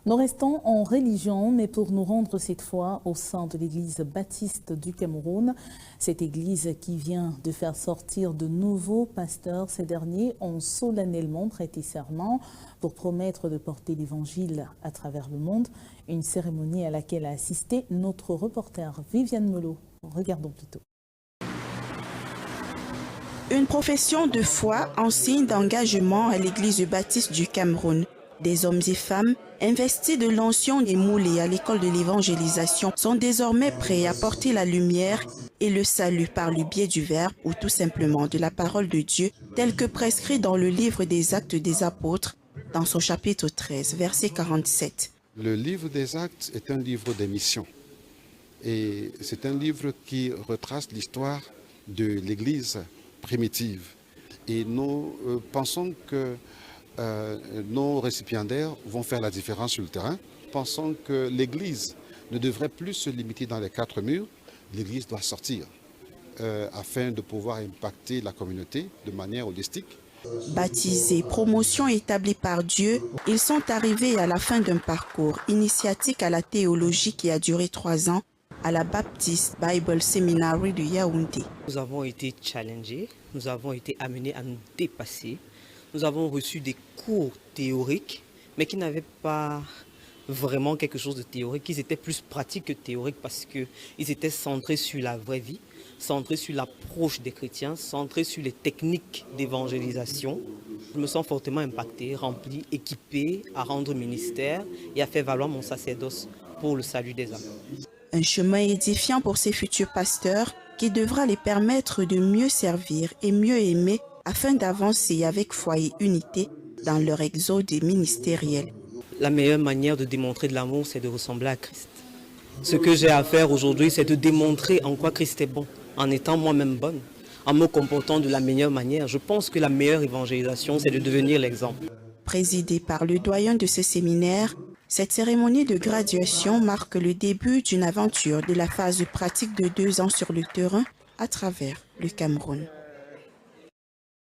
Nous restons en religion, mais pour nous rendre cette fois au sein de l'église baptiste du Cameroun. Cette église qui vient de faire sortir de nouveaux pasteurs, ces derniers ont solennellement prêté serment pour promettre de porter l'évangile à travers le monde. Une cérémonie à laquelle a assisté notre reporter Viviane Melot. Regardons plutôt. Une profession de foi en signe d'engagement à l'église baptiste du Cameroun. Des hommes et femmes investis de l'onction des moulés à l'école de l'évangélisation sont désormais prêts à porter la lumière et le salut par le biais du verbe ou tout simplement de la parole de Dieu tel que prescrit dans le livre des Actes des Apôtres dans son chapitre 13, verset 47. Le livre des Actes est un livre des missions et c'est un livre qui retrace l'histoire de l'Église primitive. Et nous pensons que nos récipiendaires vont faire la différence sur le terrain. Pensons que l'Église ne devrait plus se limiter dans les 4 murs. L'Église doit sortir afin de pouvoir impacter la communauté de manière holistique. Baptisés, promotion établie par Dieu, ils sont arrivés à la fin d'un parcours initiatique à la théologie qui a duré 3 ans à la Baptist Bible Seminary de Yaoundé. Nous avons été challengés, nous avons été amenés à nous dépasser. Nous avons reçu des cours théoriques, mais qui n'avaient pas vraiment quelque chose de théorique. Ils étaient plus pratiques que théoriques parce qu'ils étaient centrés sur la vraie vie, centrés sur l'approche des chrétiens, centrés sur les techniques d'évangélisation. Je me sens fortement impacté, rempli, équipé à rendre ministère et à faire valoir mon sacerdoce pour le salut des âmes. Un chemin édifiant pour ces futurs pasteurs qui devra les permettre de mieux servir et mieux aimer afin d'avancer avec foi et unité dans leur exode ministériel. La meilleure manière de démontrer de l'amour, c'est de ressembler à Christ. Ce que j'ai à faire aujourd'hui, c'est de démontrer en quoi Christ est bon, en étant moi-même bonne, en me comportant de la meilleure manière. Je pense que la meilleure évangélisation, c'est de devenir l'exemple. Présidée par le doyen de ce séminaire, cette cérémonie de graduation marque le début d'une aventure de la phase pratique de 2 ans sur le terrain à travers le Cameroun.